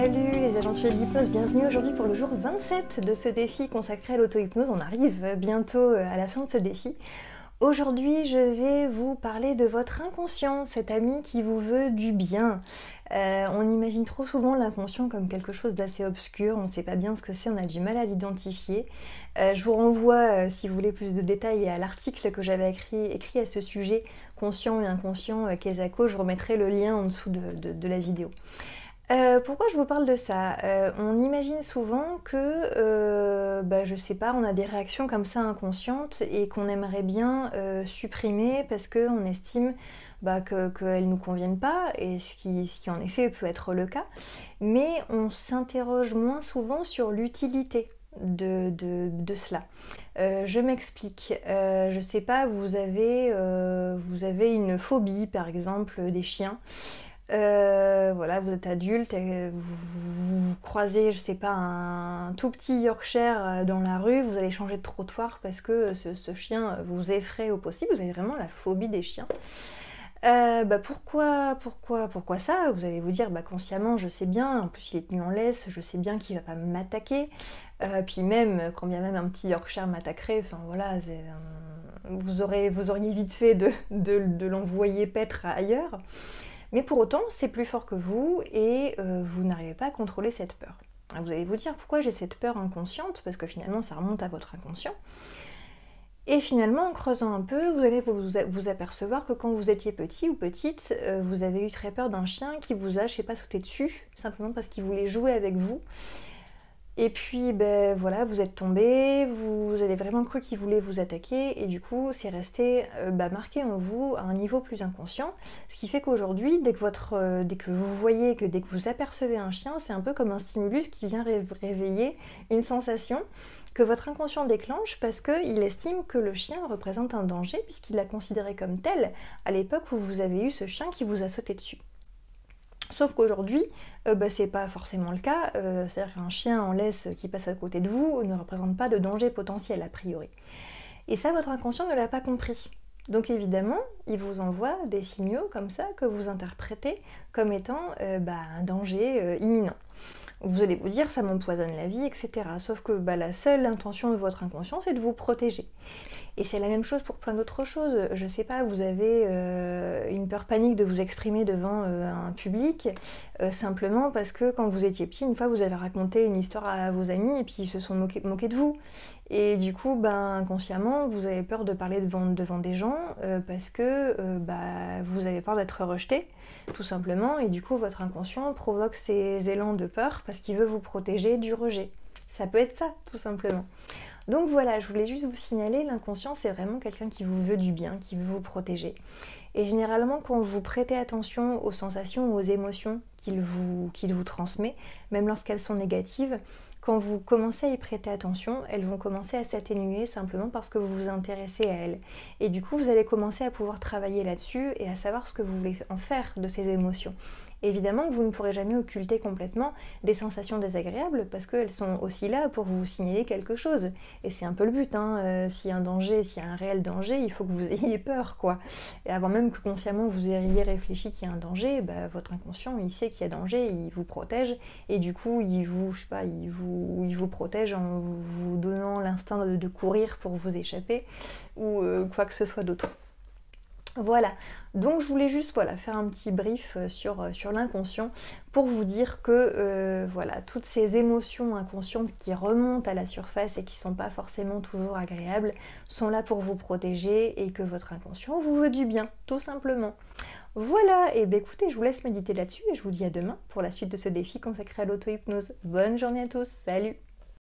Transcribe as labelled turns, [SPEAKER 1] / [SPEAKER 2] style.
[SPEAKER 1] Salut les aventuriers de l'hypnose, bienvenue aujourd'hui pour le jour 27 de ce défi consacré à l'auto-hypnose. On arrive bientôt à la fin de ce défi. Aujourd'hui, je vais vous parler de votre inconscient, cet ami qui vous veut du bien. On imagine trop souvent l'inconscient comme quelque chose d'assez obscur, on ne sait pas bien ce que c'est, on a du mal à l'identifier. Je vous renvoie, si vous voulez plus de détails, à l'article que j'avais écrit à ce sujet, Conscient et inconscient, Kezako. Je remettrai le lien en dessous de la vidéo. Pourquoi je vous parle de ça? On imagine souvent que, je sais pas, on a des réactions comme ça inconscientes et qu'on aimerait bien supprimer parce qu'on estime qu'elles ne nous conviennent pas, et ce qui en effet peut être le cas, mais on s'interroge moins souvent sur l'utilité de cela. Je m'explique. Je sais pas, vous avez une phobie par exemple des chiens. Voilà, vous êtes adulte, vous croisez, je sais pas, un tout petit Yorkshire dans la rue, vous allez changer de trottoir parce que ce chien vous effraie au possible, vous avez vraiment la phobie des chiens. Pourquoi ça? Vous allez vous dire, consciemment, je sais bien, en plus il est tenu en laisse, je sais bien qu'il va pas m'attaquer, puis même, quand bien même un petit Yorkshire m'attaquerait, enfin voilà, vous auriez vite fait de l'envoyer paître ailleurs. Mais pour autant, c'est plus fort que vous et vous n'arrivez pas à contrôler cette peur. Alors vous allez vous dire pourquoi j'ai cette peur inconsciente, parce que finalement ça remonte à votre inconscient. Et finalement, en creusant un peu, vous allez vous apercevoir que quand vous étiez petit ou petite, vous avez eu très peur d'un chien qui vous a, je sais pas, sauté dessus, simplement parce qu'il voulait jouer avec vous. Et puis, voilà, vous êtes tombé, vous avez vraiment cru qu'il voulait vous attaquer, et du coup, c'est resté marqué en vous à un niveau plus inconscient. Ce qui fait qu'aujourd'hui, dès que vous voyez, dès que vous apercevez un chien, c'est un peu comme un stimulus qui vient réveiller une sensation que votre inconscient déclenche parce qu'il estime que le chien représente un danger, puisqu'il l'a considéré comme tel à l'époque où vous avez eu ce chien qui vous a sauté dessus. Sauf qu'aujourd'hui, c'est pas forcément le cas, c'est-à-dire qu'un chien en laisse qui passe à côté de vous ne représente pas de danger potentiel a priori. Et ça, votre inconscient ne l'a pas compris. Donc évidemment, il vous envoie des signaux comme ça que vous interprétez comme étant un danger imminent. Vous allez vous dire, ça m'empoisonne la vie, etc. Sauf que la seule intention de votre inconscient, c'est de vous protéger. Et c'est la même chose pour plein d'autres choses. Je sais pas, vous avez une peur panique de vous exprimer devant un public, simplement parce que quand vous étiez petit, une fois vous avez raconté une histoire à vos amis et puis ils se sont moqués de vous. Et du coup, inconsciemment, vous avez peur de parler devant des gens parce que vous avez peur d'être rejeté, tout simplement. Et du coup, votre inconscient provoque ces élans de peur parce qu'il veut vous protéger du rejet. Ça peut être ça, tout simplement. Donc voilà, je voulais juste vous signaler, l'inconscient c'est vraiment quelqu'un qui vous veut du bien, qui veut vous protéger. Et généralement quand vous prêtez attention aux sensations, aux émotions qu'il vous transmet, même lorsqu'elles sont négatives, quand vous commencez à y prêter attention, elles vont commencer à s'atténuer simplement parce que vous vous intéressez à elles. Et du coup, vous allez commencer à pouvoir travailler là-dessus et à savoir ce que vous voulez en faire de ces émotions. Évidemment que vous ne pourrez jamais occulter complètement des sensations désagréables parce qu'elles sont aussi là pour vous signaler quelque chose. Et c'est un peu le but, s'il y a un danger, s'il y a un réel danger, il faut que vous ayez peur, quoi. Et avant même que consciemment vous ayez réfléchi qu'il y a un danger, votre inconscient, il sait qu'il y a danger, il vous protège, et du coup, il vous protège en vous donnant l'instinct de courir pour vous échapper, ou quoi que ce soit d'autre. Voilà, donc je voulais juste faire un petit brief sur l'inconscient pour vous dire que toutes ces émotions inconscientes qui remontent à la surface et qui ne sont pas forcément toujours agréables sont là pour vous protéger et que votre inconscient vous veut du bien, tout simplement. Voilà, et écoutez, je vous laisse méditer là-dessus et je vous dis à demain pour la suite de ce défi consacré à l'auto-hypnose. Bonne journée à tous, salut!